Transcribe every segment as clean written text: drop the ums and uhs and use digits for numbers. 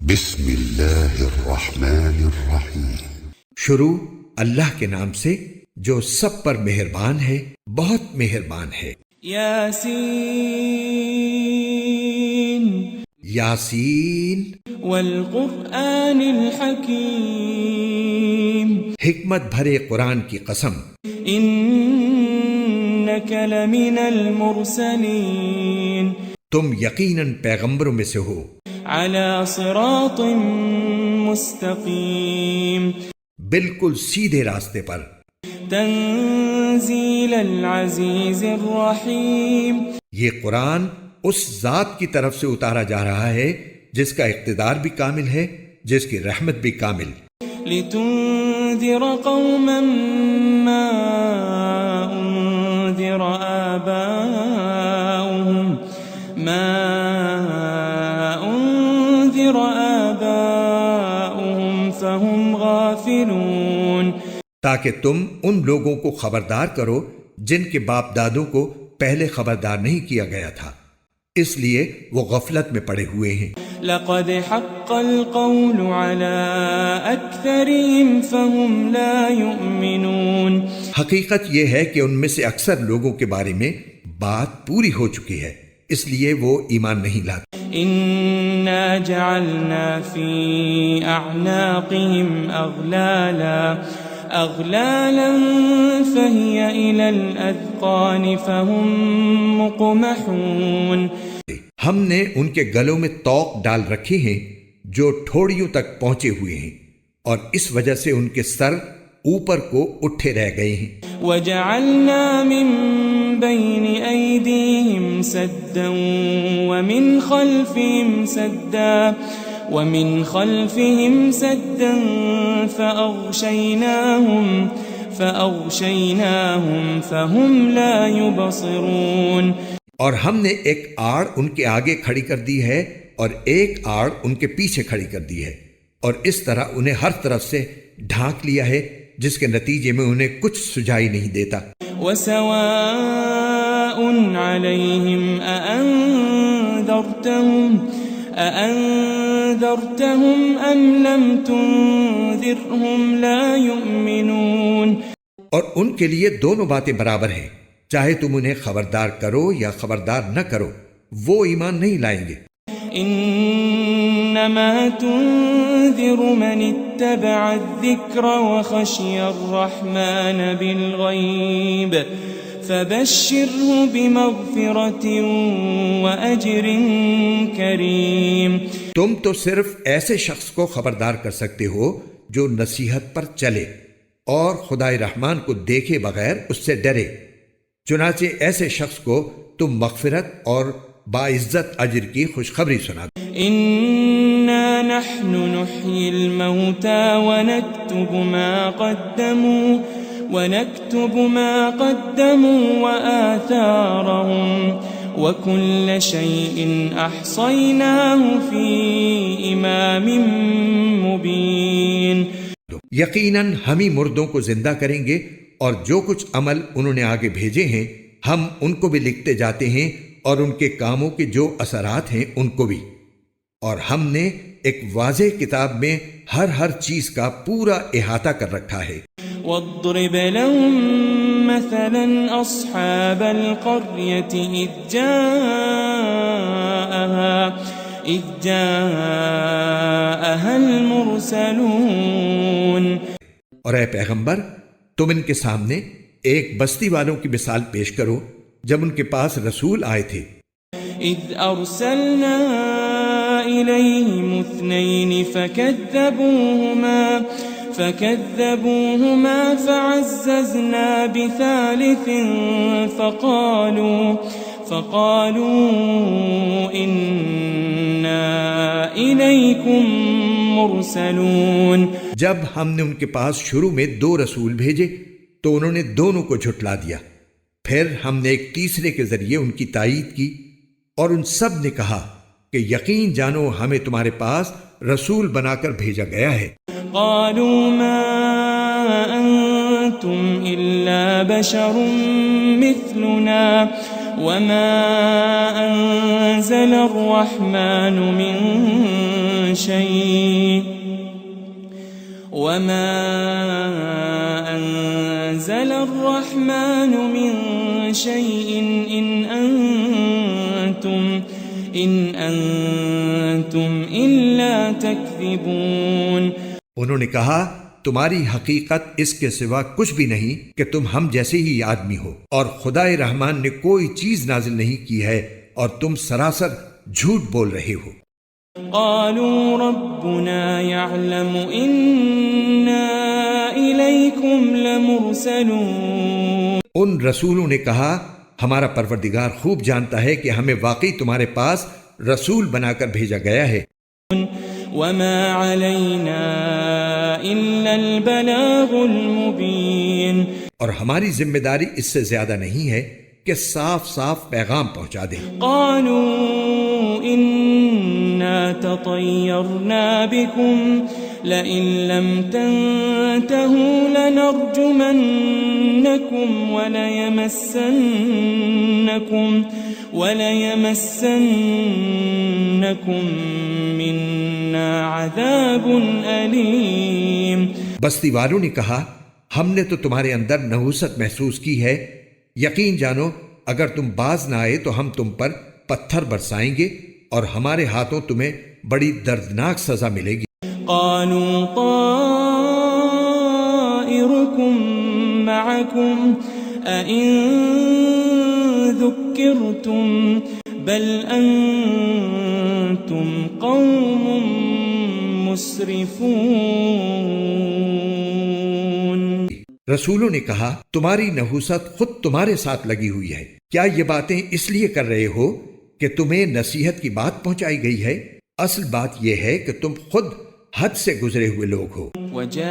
بسم اللہ الرحمن الرحیم۔ شروع اللہ کے نام سے جو سب پر مہربان ہے، بہت مہربان ہے۔ یاسین یاسین والقرآن الحکیم، حکمت بھرے قرآن کی قسم، انک لمن المرسلین، تم یقیناً پیغمبروں میں سے ہو، علی صراط مستقیم، بالکل سیدھے راستے پر، تنزیل العزیز الرحیم، یہ قرآن اس ذات کی طرف سے اتارا جا رہا ہے جس کا اقتدار بھی کامل ہے، جس کی رحمت بھی کامل، لتنذر قوما ما انذر آباؤهم فهم غافلون، تاکہ تم ان لوگوں کو خبردار کرو جن کے باپ دادوں کو پہلے خبردار نہیں کیا گیا تھا، اس لیے وہ غفلت میں پڑے ہوئے ہیں۔ لقد حق القول على اکثرهم فهم لا يؤمنون، حقیقت یہ ہے کہ ان میں سے اکثر لوگوں کے بارے میں بات پوری ہو چکی ہے، اس لیے وہ ایمان نہیں لاتے۔ انا جعلنا في اعناقهم اغلالا فهي الى الاذقان فهم مقمحون، ہم نے ان کے گلوں میں طوق ڈال رکھے ہیں جو ٹھوڑیوں تک پہنچے ہوئے ہیں، اور اس وجہ سے ان کے سر اوپر کو اٹھے رہ گئے ہیں۔ وجعلنا من بين أيديهم سدا ومن خلفهم سدا فأغشيناهم فهم لا يبصرون، اور ہم نے ایک آڑ ان کے آگے کھڑی کر دی ہے اور ایک آڑ ان کے پیچھے کھڑی کر دی ہے، اور اس طرح انہیں ہر طرف سے ڈھانک لیا ہے جس کے نتیجے میں انہیں کچھ سجائی نہیں دیتا۔ وسواء عليهم أأنذرتهم أم لم تنذرهم لا يؤمنون، اور ان کے لیے دونوں باتیں برابر ہیں، چاہے تم انہیں خبردار کرو یا خبردار نہ کرو، وہ ایمان نہیں لائیں گے۔ انما تنذر من اتبع الذکر وخشی الرحمن بالغیب فبشره بمغفرة وأجر کریم، تم تو صرف ایسے شخص کو خبردار کر سکتے ہو جو نصیحت پر چلے اور خدائے رحمان کو دیکھے بغیر اس سے ڈرے، چنانچہ ایسے شخص کو تم مغفرت اور باعزت اجر کی خوشخبری سنا دو۔ انا نحن نحيي الموتى ونكتب ما قدموا وآثارهم وكل شيء أحصيناه في إمام مبين، یقیناً ہم ہی مردوں کو زندہ کریں گے، اور جو کچھ عمل انہوں نے آگے بھیجے ہیں ہم ان کو بھی لکھتے جاتے ہیں، اور ان کے کاموں کے جو اثرات ہیں ان کو بھی، اور ہم نے ایک واضح کتاب میں ہر چیز کا پورا احاطہ کر رکھا ہے۔ واضرب لهم مثلا أصحاب القرية إذ جاءها المرسلون، اور اے پیغمبر تم ان کے سامنے ایک بستی والوں کی مثال پیش کرو جب ان کے پاس رسول آئے تھے۔ اذ ارسلنا الیہم اثنین فکذبوہما فعززنا بثالث فقالوا انا الیکم مرسلون، جب ہم نے ان کے پاس شروع میں 2 رسول بھیجے تو انہوں نے دونوں کو جھٹلا دیا، پھر ہم نے ایک تیسرے کے ذریعے ان کی تائید کی، اور ان سب نے کہا کہ یقین جانو ہمیں تمہارے پاس رسول بنا کر بھیجا گیا ہے۔ قالوا ما انتم الا بشر مثلنا وما أنزل الرحمن من شيء إن أنتم إلا تكذبون. انہوں نے کہا تمہاری حقیقت اس کے سوا کچھ بھی نہیں کہ تم ہم جیسے ہی آدمی ہو، اور خدائے رحمان نے کوئی چیز نازل نہیں کی ہے اور تم سراسر جھوٹ بول رہے ہو. قالوا ربنا يعلم إنا إليكم لمرسلون. ان رسولوں نے کہا ہمارا پروردگار خوب جانتا ہے کہ ہمیں واقعی تمہارے پاس رسول بنا کر بھیجا گیا ہے. وما علينا إلا البلاغ المبين. اور ہماری ذمہ داری اس سے زیادہ نہیں ہے کہ صاف صاف پیغام پہنچا دیں. قالوا إنا تطيرنا بكم لئن لم تنتهوا لنرجمنكم وليمسنكم منا عذاب أليم. بستی والوں نے کہا ہم نے تو تمہارے اندر نحوست محسوس کی ہے، یقین جانو اگر تم باز نہ آئے تو ہم تم پر پتھر برسائیں گے اور ہمارے ہاتھوں تمہیں بڑی دردناک سزا ملے گی. قالوا طائركم معكم أئن ذكرتم بل أنتم قوم مسرفون. رسولوں نے کہا تمہاری نحوست خود تمہارے ساتھ لگی ہوئی ہے، کیا یہ باتیں اس لیے کر رہے ہو کہ تمہیں نصیحت کی بات پہنچائی گئی ہے؟ اصل بات یہ ہے کہ تم خود حد سے گزرے ہوئے لوگ ہو. وجاء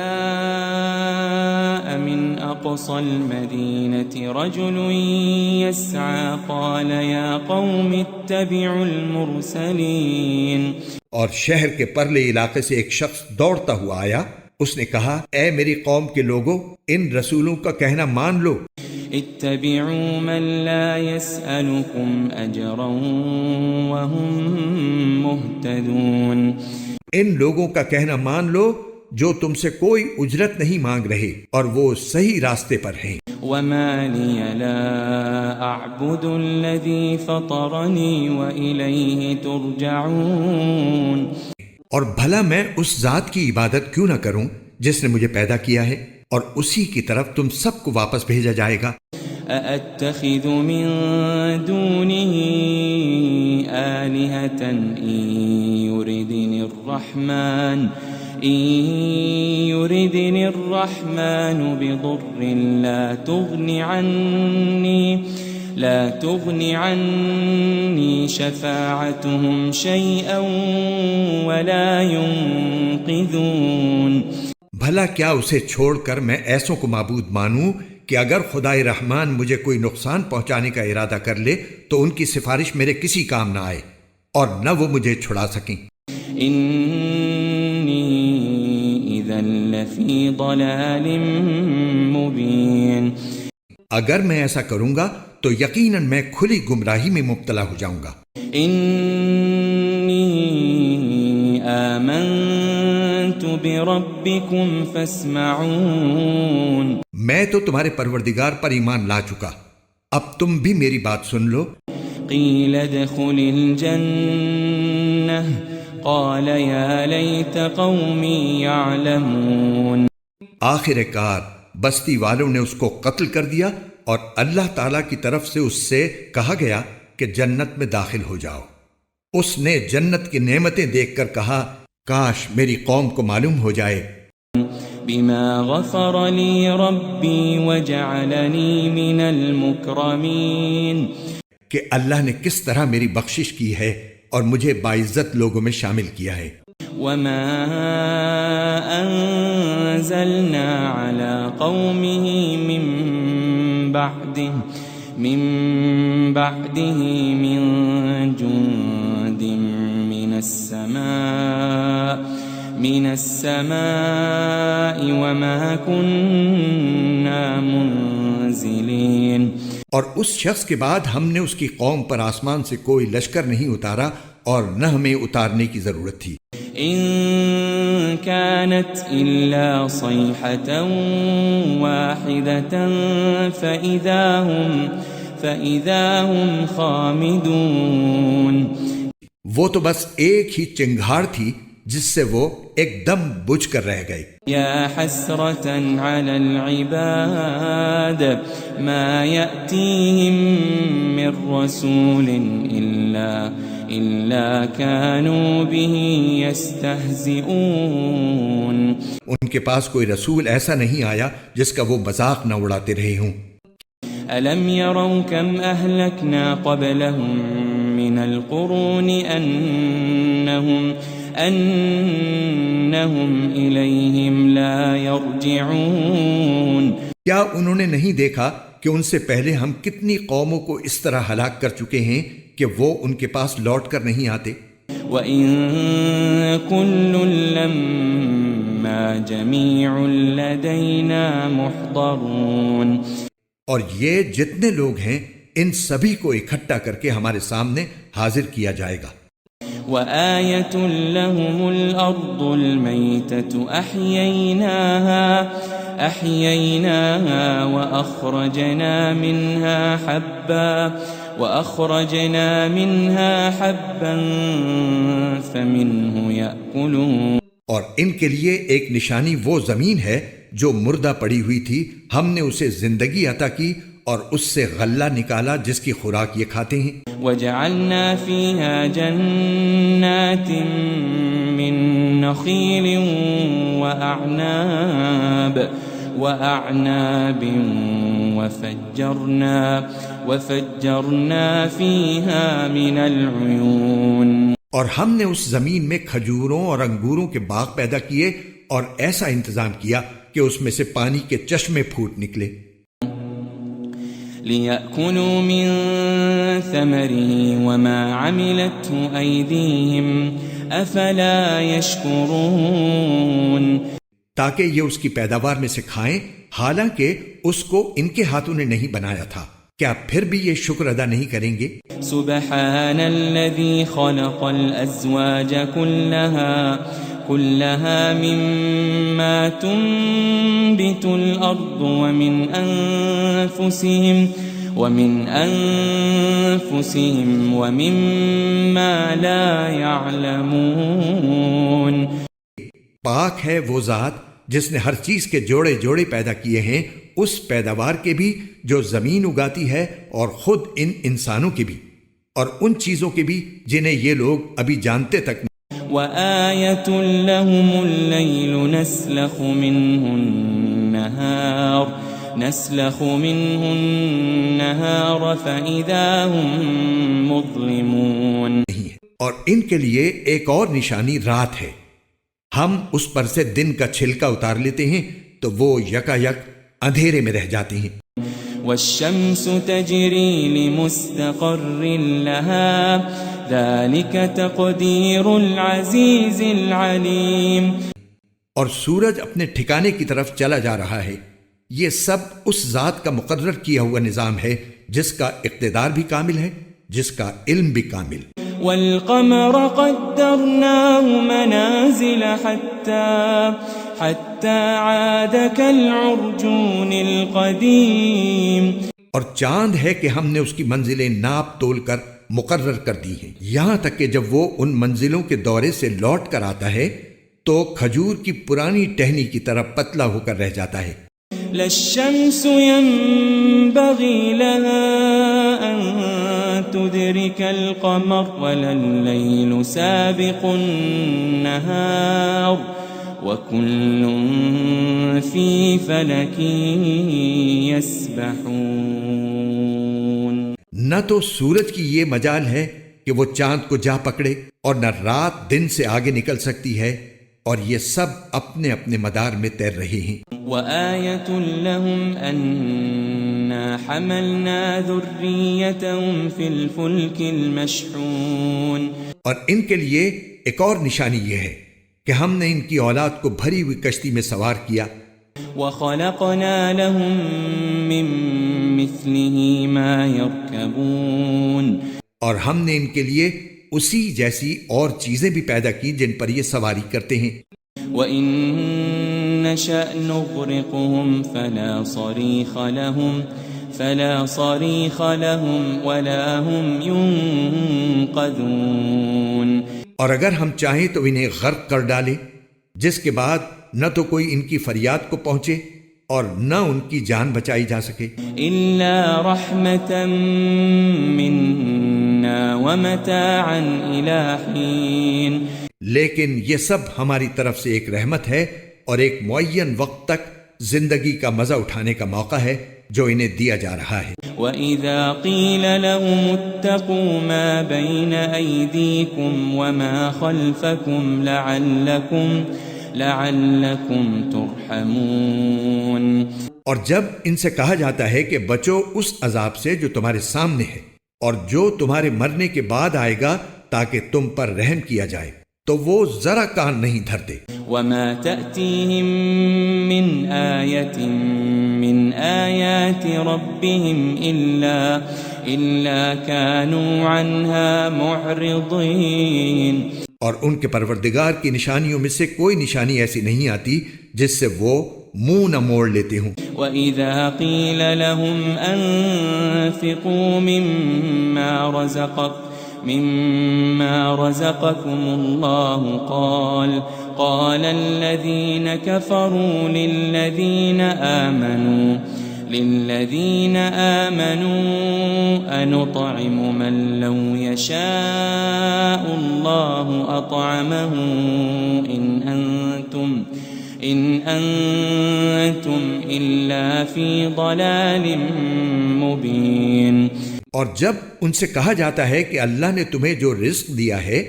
من أقصى المدينة رجل يسعى قال يا قوم اتبعوا المرسلين. اور شہر کے پرلے علاقے سے ایک شخص دوڑتا ہوا آیا، اس نے کہا اے میری قوم کے لوگوں ان رسولوں کا کہنا مان لو. اتبعوا من لا يسألكم أجرا وهم مهتدون. ان لوگوں کا کہنا مان لو جو تم سے کوئی اجرت نہیں مانگ رہے اور وہ صحیح راستے پر ہیں. وما لي لا أعبد الذي فطرني وإليه ترجعون. اور بھلا میں اس ذات کی عبادت کیوں نہ کروں جس نے مجھے پیدا کیا ہے اور اسی کی طرف تم سب کو واپس بھیجا جائے گا. أأتخذ من دونه آلهة إن يردني الرحمن بضر لا تغن عني شفاعتهم شيئا ولا ينقذون. بھلا کیا اسے چھوڑ کر میں ایسوں کو معبود مانوں کہ اگر خدائے رحمان مجھے کوئی نقصان پہنچانے کا ارادہ کر لے تو ان کی سفارش میرے کسی کام نہ آئے اور نہ وہ مجھے چھڑا سکیں. انی اذا لفی ضلال مبین. اگر میں ایسا کروں گا تو یقیناً میں کھلی گمراہی میں مبتلا ہو جاؤں گا. انی آمنت بربکم فاسمعون. میں تو تمہارے پروردگار پر ایمان لا چکا، اب تم بھی میری بات سن لو. قیل ادخل الجنہ قال یا لیت قومی یعلمون. آخر کار بستی والوں نے اس کو قتل کر دیا اور اللہ تعالیٰ کی طرف سے اس سے کہا گیا کہ جنت میں داخل ہو جاؤ. اس نے جنت کی نعمتیں دیکھ کر کہا کاش میری قوم کو معلوم ہو جائے. بما غفر لی ربی وجعلنی من المکرمین. کہ اللہ نے کس طرح میری بخشش کی ہے اور مجھے باعزت لوگوں میں شامل کیا ہے. وما انزلنا على قومه من بعده من جند من السماء وما كنا منزلين. اور اس شخص کے بعد ہم نے اس کی قوم پر آسمان سے کوئی لشکر نہیں اتارا اور نہ ہمیں اتارنے کی ضرورت تھی۔ إن كانت إلا صيحة واحدة فإذا هم خامدون۔ وہ تو بس ایک ہی چنگھاڑ تھی جس سے وہ ایک دم بجھ کر رہ گئے۔ يا حسرة على العباد ما يأتيهم من رسول إلا كانوا به يستهزئون۔ ان کے پاس کوئی رسول ایسا نہیں آیا جس کا وہ مذاق نہ اڑاتے رہے ہوں۔ ألم يروا كم أهلكنا قبلهم من القرون أنهم إليهم لا يرجعون۔ کیا انہوں نے نہیں دیکھا کہ ان سے پہلے ہم کتنی قوموں کو اس طرح ہلاک کر چکے ہیں کہ وہ ان کے پاس لوٹ کر نہیں آتے؟ وَإِن كُلٌّ لَّمَّا جَمِيعٌ لَّدَيْنَا مُحْضَرُونَ۔ اور یہ جتنے لوگ ہیں ان سبھی کو اکٹھا کر کے ہمارے سامنے حاضر کیا جائے گا۔ وَآيَةٌ لَّهُمُ الْأَرْضُ الْمَيْتَةُ أَحْيَيْنَاهَا وَأَخْرَجْنَا مِنْهَا حَبًّا فَمِنْهُ يَأْكُلُونَ۔ اور ان کے لیے ایک نشانی وہ زمین ہے جو مردہ پڑی ہوئی تھی، ہم نے اسے زندگی عطا کی اور اس سے غلہ نکالا جس کی خوراک یہ کھاتے ہیں۔ وَجَعَلْنَا فِيهَا جَنَّاتٍ مِّن نَّخِيلٍ وَأَعْنَابٍ وَفَجَّرْنَا فِيهَا مِنَ الْعُيُونِ۔ اور ہم نے اس زمین میں کھجوروں اور انگوروں کے باغ پیدا کیے اور ایسا انتظام کیا کہ اس میں سے پانی کے چشمے پھوٹ نکلے۔ لِيَأْكُلُوا مِن ثَمَرِهِ وَمَا عَمِلَتْهُ أَيْدِيهِمْ أَفَلَا يَشْكُرُونَ۔ تاکہ یہ اس کی پیداوار میں سے کھائیں، حالانکہ اس کو ان کے ہاتھوں نے نہیں بنایا تھا، کیا پھر بھی یہ شکر ادا نہیں کریں گے؟ سبحان الذي خلق الأزواج كلها مما تنبت الأرض ومن أنفسهم ومما لا يعلمون۔ پاک ہے وہ ذات جس نے ہر چیز کے جوڑے جوڑے پیدا کیے ہیں، اس پیداوار کے بھی جو زمین اگاتی ہے اور خود ان انسانوں کے بھی، اور ان چیزوں کے بھی جنہیں یہ لوگ ابھی جانتے تک نہیں۔ وَآيَةٌ لَّهُمُ اللَّيْلُ نَسْلَخُ مِنْهُ النَّهَارَ فَإِذَا هُمْ مُظْلِمُونَ۔ اور ان کے لیے ایک اور نشانی رات ہے، ہم اس پر سے دن کا چھلکا اتار لیتے ہیں تو وہ یکا یک اندھیرے میں رہ جاتے ہیں۔ وَالشَّمْسُ تَجْرِي لِمُسْتَقَرٍّ لَهَا ذَلِكَ تَقْدِيرُ الْعَزِيزِ الْعَلِيمِ۔ اور سورج اپنے ٹھکانے کی طرف چلا جا رہا ہے، یہ سب اس ذات کا مقرر کیا ہوا نظام ہے جس کا اقتدار بھی کامل ہے، جس کا علم بھی کامل۔ وَالْقَمَرَ قَدَّرْنَاهُ مَنَازِلَ حَتَّى عَادَ كَالْعُرْجُونِ الْقَدِيمِ۔ اور چاند ہے کہ ہم نے اس کی منزلیں ناپ تول کر مقرر کر دی ہیں، یہاں تک کہ جب وہ ان منزلوں کے دورے سے لوٹ کر آتا ہے تو کھجور کی پرانی ٹہنی کی طرح پتلا ہو کر رہ جاتا ہے۔ لَلشَّمْسُ يَنبَغِي لَهَا أَن تُدْرِكَ الْقَمَرَ وَلَا اللَّيْلُ سَابِقُ النَّهَارِ وَكُلٌّ فِي فَلَكٍ يَسْبَحُونَ۔ نہ تو سورج کی یہ مجال ہے کہ وہ چاند کو جا پکڑے، اور نہ رات دن سے آگے نکل سکتی ہے، اور یہ سب اپنے اپنے مدار میں تیر رہے ہیں۔ وَآيَةٌ لَّهُمْ أَنَّا حَمَلْنَا ذُرِّيَّتَهُمْ فِي الْفُلْكِ الْمَشْحُونِ۔ اور ان کے لیے ایک اور نشانی یہ ہے کہ ہم نے ان کی اولاد کو بھری ہوئی کشتی میں سوار کیا۔ وَخَلَقْنَا لَهُم مِّن لمثله ما يركبون اور ہم نے ان کے لیے اسی جیسی اور چیزیں بھی پیدا کی جن پر یہ سواری کرتے ہیں. وَإِن نَّشَأْ نُغْرِقْهُمْ فَلَا صَرِيخَ لَهُمْ وَلَا هُمْ يُنقَذُونَ اور اگر ہم چاہیں تو انہیں غرق کر ڈالیں، جس کے بعد نہ تو کوئی ان کی فریاد کو پہنچے اور نہ ان کی جان بچائی جا سکے. إِلَّا رَحْمَةً مِّنَّا وَمَتَاعًا إِلَى حِينٍ لیکن یہ سب ہماری طرف سے ایک رحمت ہے اور ایک معین وقت تک زندگی کا مزہ اٹھانے کا موقع ہے جو انہیں دیا جا رہا ہے. وَإِذَا قِيلَ لَهُمُ اتَّقُوا مَا بَيْنَ أَيْدِيكُمْ وَمَا خَلْفَكُمْ لَعَلَّكُمْ تُرْحَمُونَ اور جب ان سے کہا جاتا ہے کہ بچو اس عذاب سے جو تمہارے سامنے ہے اور جو تمہارے مرنے کے بعد آئے گا تاکہ تم پر رحم کیا جائے، تو وہ ذرا کان نہیں دھرتے. وَمَا تَأْتِيهِم مِّنْ آيَةٍ مِّنْ آيَاتِ رَبِّهِمْ إِلَّا كَانُوا عَنْهَا مُعْرِضِينَ اور ان کے پروردگار کی نشانیوں میں سے کوئی نشانی ایسی نہیں آتی جس سے وہ منہ نہ موڑ لیتے ہوں. وَإِذَا قِيلَ لَهُمْ أَنفِقُوا مِمَّا رَزَقَكُمُ اللَّهُ قَالَ الَّذِينَ كَفَرُوا لِلَّذِينَ آمَنُوا أَنُطْعِمُ مَن لَّوْ يَشَاءُ اللَّهُ أَطْعَمَهُ إِنْ أَنْتُمْ إِلَّا فِي ضَلَالٍ مُبِينٍ اور جب ان سے کہا جاتا ہے کہ اللہ نے تمہیں جو رزق دیا ہے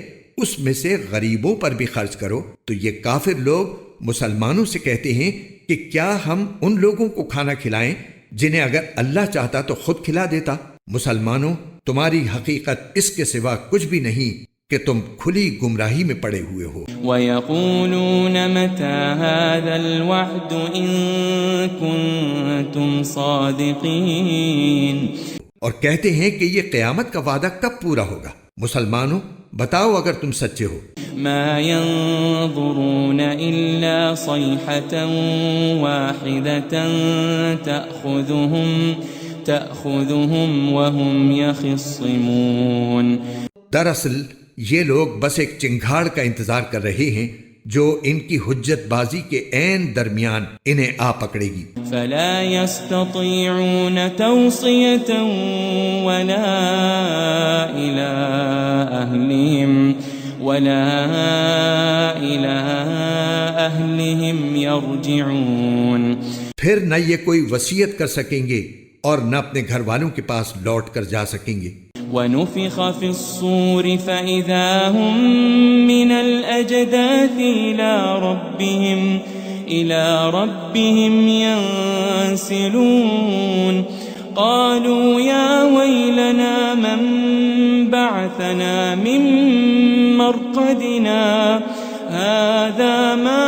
اس میں سے غریبوں پر بھی خرچ کرو، تو یہ کافر لوگ مسلمانوں سے کہتے ہیں کہ کیا ہم ان لوگوں کو کھانا کھلائیں جنہیں اگر اللہ چاہتا تو خود کھلا دیتا. مسلمانوں، تمہاری حقیقت اس کے سوا کچھ بھی نہیں کہ تم کھلی گمراہی میں پڑے ہوئے ہو. وَيَقُولُونَ مَتَى هَذَا الْوَعْدُ إِن كُنتُمْ صَادِقِينَ اور کہتے ہیں کہ یہ قیامت کا وعدہ کب پورا ہوگا. مسلمانوں، بتاؤ اگر تم سچے ہو. ما ينظرون إلا صيحة واحدة تأخذهم وهم يخصمون دراصل یہ لوگ بس ایک چنگھاڑ کا انتظار کر رہے ہیں جو ان کی حجت بازی کے عین درمیان انہیں آ پکڑے گی. فلا يستطيعون توصية ولا إلى أهلهم يرجعون پھر نہ یہ کوئی وصیت کر سکیں گے اور نہ اپنے گھر والوں کے پاس لوٹ کر جا سکیں گے. ونفخ في الصور فإذا هم من الأجداث إلى ربهم ينسلون قالوا يا ويلنا من بعثنا من مرقدنا هذا ما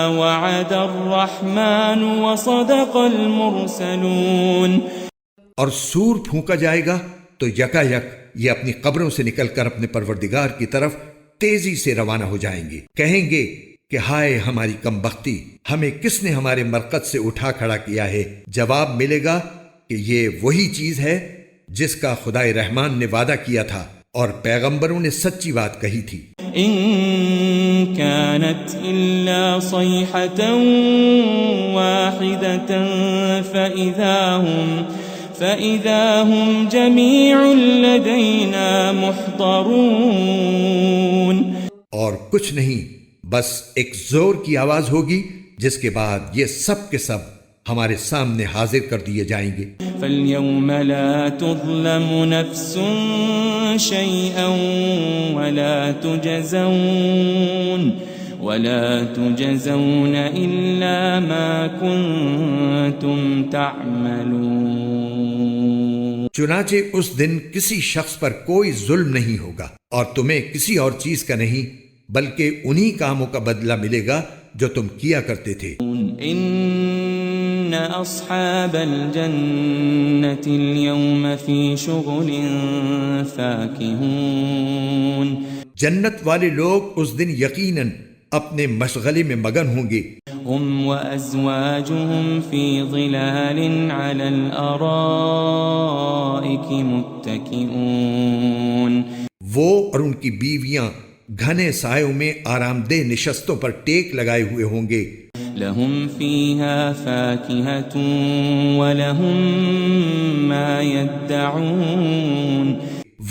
وعد الرحمن وصدق المرسلون. اور سور پھونکا جائے گا تو یکا یک یہ اپنی قبروں سے نکل کر اپنے پروردگار کی طرف تیزی سے روانہ ہو جائیں گے. کہیں گے کہ ہائے ہماری کم بختی، ہمیں کس نے ہمارے مرقد سے اٹھا کھڑا کیا ہے. جواب ملے گا کہ یہ وہی چیز ہے جس کا خدائے رحمان نے وعدہ کیا تھا اور پیغمبروں نے سچی بات کہی تھی. إن كانت إلا صيحة واحدة فإذا هم جميع لدينا محضرون. اور کچھ نہیں، بس ایک زور کی آواز ہوگی جس کے بعد یہ سب کے سب ہمارے سامنے حاضر کر دیے جائیں گے. فَالْيَوْمَ لَا تُظْلَمُ نَفْسٌ شَيْئًا وَلَا تُجَزَوْنَ إِلَّا مَا كُنتُمْ تَعْمَلُونَ. چنانچہ اس دن کسی شخص پر کوئی ظلم نہیں ہوگا اور تمہیں کسی اور چیز کا نہیں، بلکہ انہی کاموں کا بدلہ ملے گا جو تم کیا کرتے تھے۔ ان اصحاب الجنة اليوم في شغل فاكهون، جنت والے لوگ اس دن یقیناً اپنے مشغلے میں مگن ہوں گے۔ هم وازواجهم في ظلال على الارائك متكئون، وہ اور ان کی بیویاں گھنے سایوں میں آرام دہ نشستوں پر ٹیک لگائے ہوئے ہوں گے۔ لهم فيها فاكهة ولهم ما يدعون،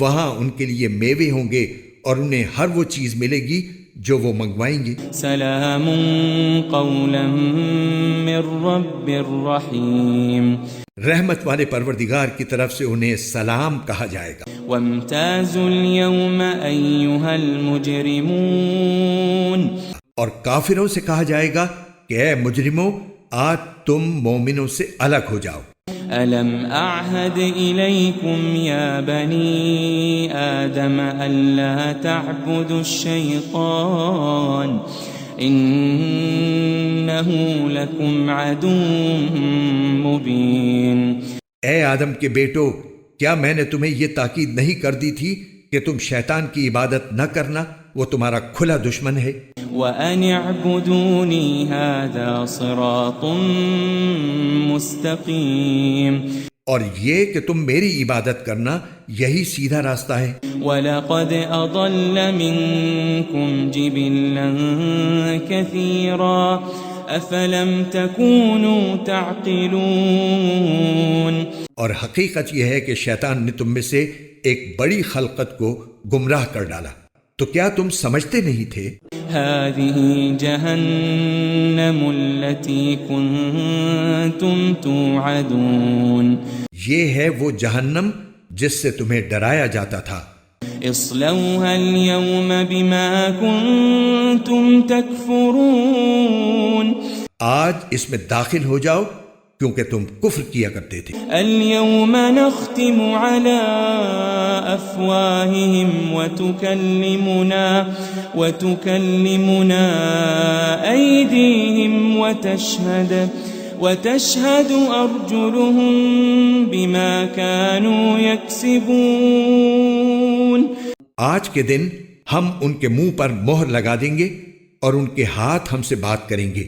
وہاں ان کے لیے میوے ہوں گے اور انہیں ہر وہ چیز ملے گی جو وہ منگوائیں گے۔ سلام قولا من رب الرحیم، رحمت والے پروردگار کی طرف سے انہیں سلام کہا جائے گا۔ وامتازوا اليوم ایھا المجرمون، اور کافروں سے کہا جائے گا کہ اے مجرموں، آج تم مومنوں سے الگ ہو جاؤ۔ ألم أعهد إليكم يا بني آدم ألا تعبدوا الشيطان إنه لكم عدو مبين۔ اے آدم کے بیٹو، کیا میں نے تمہیں یہ تاکید نہیں کر دی تھی کہ تم شیطان کی عبادت نہ کرنا، وہ تمہارا کھلا دشمن ہے۔ وَأَنِ اعْبُدُونِي هَذَا صِرَاطٌ مُسْتَقِيمٌ، اور یہ کہ تم میری عبادت کرنا یہی سیدھا راستہ ہے۔ وَلَقَدْ أَضَلَّ مِنْكُمْ جِبِلًّا كَثِيرًا أَفَلَمْ تَكُونُوا تَعْقِلُونَ، اور حقیقت یہ ہے کہ شیطان نے تم میں سے ایک بڑی خلقت کو گمراہ کر ڈالا، تو کیا تم سمجھتے نہیں تھے؟ هذه جهنم التي كنتم توعدون، یہ ہے وہ جہنم جس سے تمہیں ڈرایا جاتا تھا۔ اصلوها اليوم بما كنتم تكفرون، آج اس میں داخل ہو جاؤ کیونکہ تم کفر کیا کرتے تھے۔ اليوم نختم على افواههم وتكلمنا ايديهم وتشهد ارجلهم بما كانوا يكسبون، آج کے دن ہم ان کے منہ پر مہر لگا دیں گے اور ان کے ہاتھ ہم سے بات کریں گے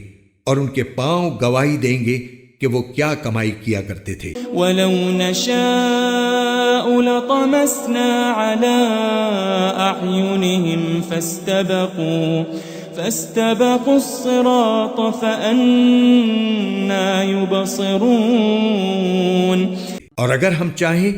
اور ان کے پاؤں گواہی دیں گے کہ وہ کیا کمائی کیا کرتے تھے۔ وَلَوْ نَشَاءُ لَطَمَسْنَا عَلَىٰ أَعْيُنِهِمْ فَاسْتَبَقُوا الصِّرَاطَ فَأَنَّىٰ يُبْصِرُونَ، اور اگر ہم چاہیں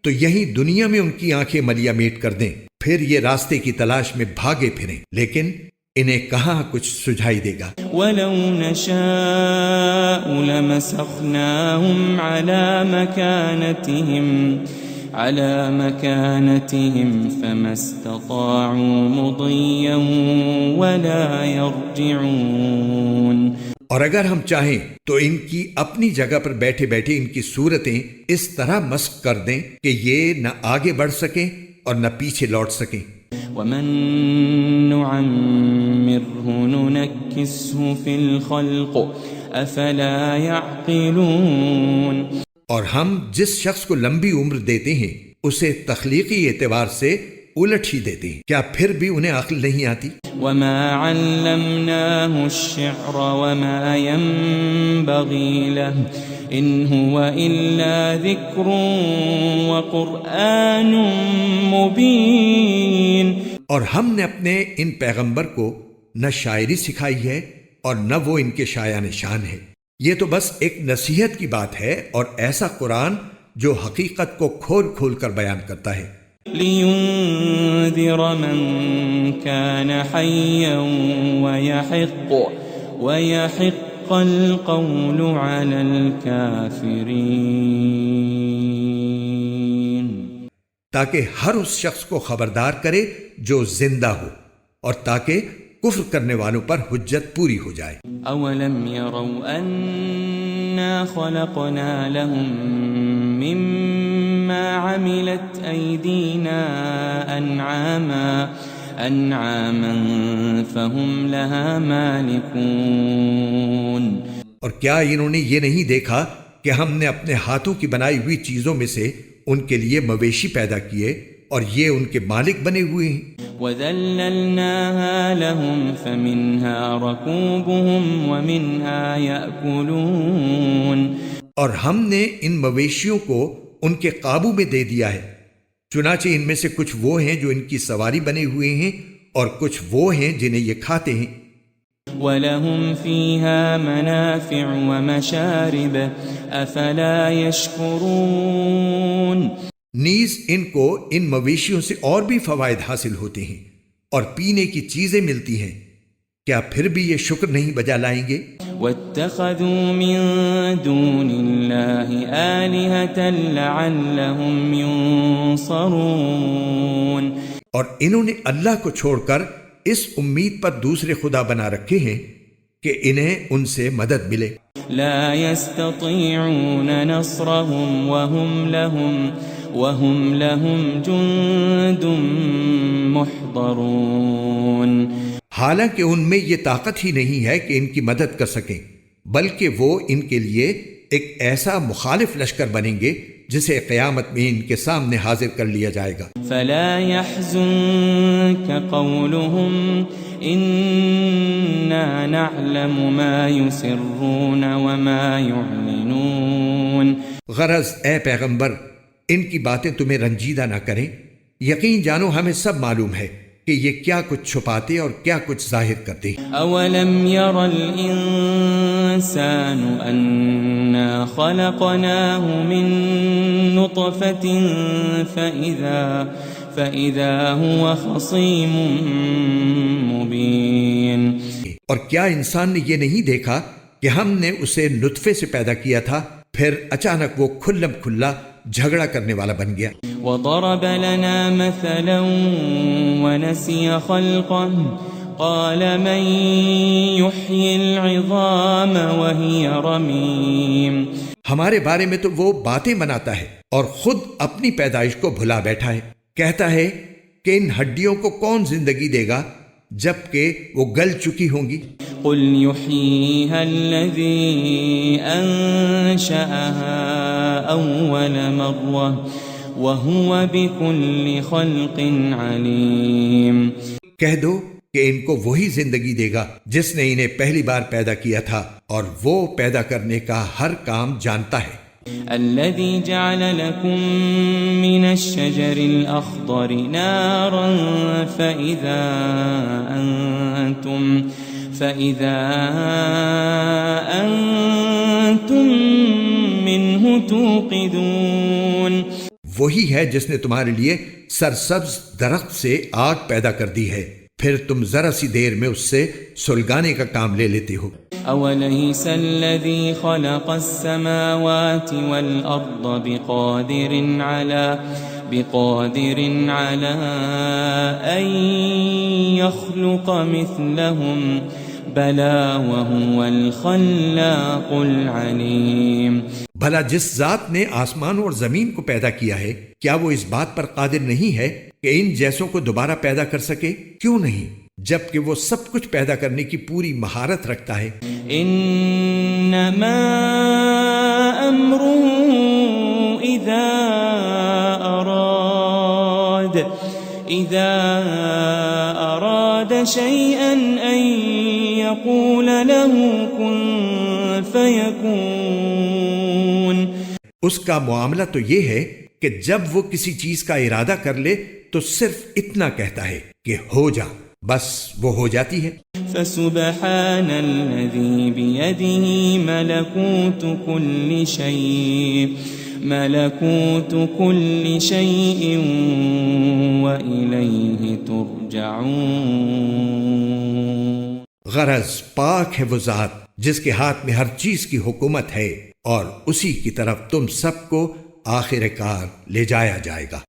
تو یہی دنیا میں ان کی آنکھیں ملیا میٹ کر دیں، پھر یہ راستے کی تلاش میں بھاگے پھریں، لیکن انہیں کہاں کچھ سجھائی دے گا۔ وَلَوْ نَشَاءُ لَمَسَخْنَاهُمْ عَلَى مَكَانَتِهِمْ فَمَا اسْتَطَاعُوا مُضِيًّا وَلَا يَرْجِعُونَ، اور اگر ہم چاہیں تو ان کی اپنی جگہ پر بیٹھے بیٹھے ان کی صورتیں اس طرح مسخ کر دیں کہ یہ نہ آگے بڑھ سکیں اور نہ پیچھے لوٹ سکیں۔ وَمَن نُعَمِّرْهُ نُنَكِّسْهُ فِي الْخَلْقِ أَفَلَا يَعْقِلُونَ، اور ہم جس شخص کو لمبی عمر دیتے ہیں اسے تخلیقی اعتبار سے الٹ ہی دیتے ہیں، کیا پھر بھی انہیں عقل نہیں آتی؟ وَمَا عَلَّمْنَاهُ الشِّعْرَ وَمَا يَنبَغِي لَهُ إِنْ هُوَ إِلَّا ذِكْرٌ وَقُرْآنٌ مُبِينٌ، اور ہم نے اپنے ان پیغمبر کو نہ شاعری سکھائی ہے اور نہ وہ ان کے شایان شان ہے، یہ تو بس ایک نصیحت کی بات ہے اور ایسا قرآن جو حقیقت کو کھول کھول کر بیان کرتا ہے۔ لِيُنذِرَ مَن كَانَ حَيًّا وَيَحِقَّ الْقَوْلُ عَلَى الْكَافِرِينَ، تاکہ ہر اس شخص کو خبردار کرے جو زندہ ہو اور تاکہ کفر کرنے والوں پر حجت پوری ہو جائے۔ اولم يروا انا خلقنا لهم مما عملت ايدينا انعاما أنعاما فهم لها مالكون. اور کیا انہوں نے یہ نہیں دیکھا کہ ہم نے اپنے ہاتھوں کی بنائی ہوئی چیزوں میں سے ان کے لیے مویشی پیدا کیے اور یہ ان کے مالک بنے ہوئے ہیں. وَذَلَّلْنَاهَا لَهُمْ فَمِنْهَا رَكُوبُهُمْ وَمِنْهَا يَأْكُلُونَ. اور ہم نے ان مویشیوں کو ان کے قابو میں دے دیا ہے، چنانچہ ان میں سے کچھ وہ ہیں جو ان کی سواری بنے ہوئے ہیں اور کچھ وہ ہیں جنہیں یہ کھاتے ہیں. وَلَهُمْ فِيهَا مَنَافِعُ وَمَشَارِبُ أَفَلَا يَشْكُرُونَ. نیز ان کو ان مویشیوں سے اور بھی فوائد حاصل ہوتے ہیں اور پینے کی چیزیں ملتی ہیں، کیا پھر بھی یہ شکر نہیں بجا لائیں گے؟ وَاتَّخَذُوا مِن دُونِ اللَّهِ آلِهَةً لَعَلَّهُمْ يُنصَرُونَ. اور انہوں نے اللہ کو چھوڑ کر اس امید پر دوسرے خدا بنا رکھے ہیں کہ انہیں ان سے مدد ملے. لا يستطيعون نصرهم وهم لهم جند محضرون. حالانکہ ان میں یہ طاقت ہی نہیں ہے کہ ان کی مدد کر سکیں، بلکہ وہ ان کے لیے ایک ایسا مخالف لشکر بنیں گے جسے قیامت میں ان کے سامنے حاضر کر لیا جائے گا. فلا يحزنك قولهم إنا نعلم ما يسرون وما يعلنون. غرض اے پیغمبر ان کی باتیں تمہیں رنجیدہ نہ کریں، یقین جانو ہمیں سب معلوم ہے کہ یہ کیا کچھ چھپاتے اور کیا کچھ ظاہر کرتے. اولم ير الانسان انا خلقناه من نطفة فاذا هو خصيم مبين. اور کیا انسان نے یہ نہیں دیکھا کہ ہم نے اسے نطفے سے پیدا کیا تھا، پھر اچانک وہ کھلم کھلا جھگڑا کرنے والا بن گیا. وضرب لنا مثلا ونسي خلقه قال من يحيي العظام وهي رميم. ہمارے بارے میں تو وہ باتیں بناتا ہے اور خود اپنی پیدائش کو بھلا بیٹھا ہے. کہتا ہے کہ ان ہڈیوں کو کون زندگی دے گا جبکہ وہ گل چکی ہوں گی. قل يحييها الذي أنشأها أول مرة وهو بكل خلق عليم. کہہ دو کہ ان کو وہی زندگی دے گا جس نے انہیں پہلی بار پیدا کیا تھا اور وہ پیدا کرنے کا ہر کام جانتا ہے. الذي جعل لكم من الشجر الأخضر نارا فإذا أنتم منه توقدون. وہی ہے جس نے تمہارے لیے سرسبز درخت سے آگ پیدا کر دی ہے، پھر تم ذرا سی دیر میں اس سے سلگانے کا کام لے لیتے ہو. أوليس الذي خلق السماوات والأرض بقادر على أن يخلق مثلهم بلى وهو الخلاق العليم. بھلا جس ذات نے آسمان اور زمین کو پیدا کیا ہے کیا وہ اس بات پر قادر نہیں ہے کہ ان جیسوں کو دوبارہ پیدا کر سکے؟ کیوں نہیں، جبکہ وہ سب کچھ پیدا کرنے کی پوری مہارت رکھتا ہے. انما امره اذا اراد شيئا ان يقول له كن فيكون. اس کا معاملہ تو یہ ہے کہ جب وہ کسی چیز کا ارادہ کر لے تو صرف اتنا کہتا ہے کہ ہو جا، بس وہ ہو جاتی ہے. فسبحان الذي بيده ملكوت كل شيء وإليه ترجعون. غرض پاک ہے وہ ذات جس کے ہاتھ میں ہر چیز کی حکومت ہے اور اسی کی طرف تم سب کو آخر کار لے جایا جائے گا.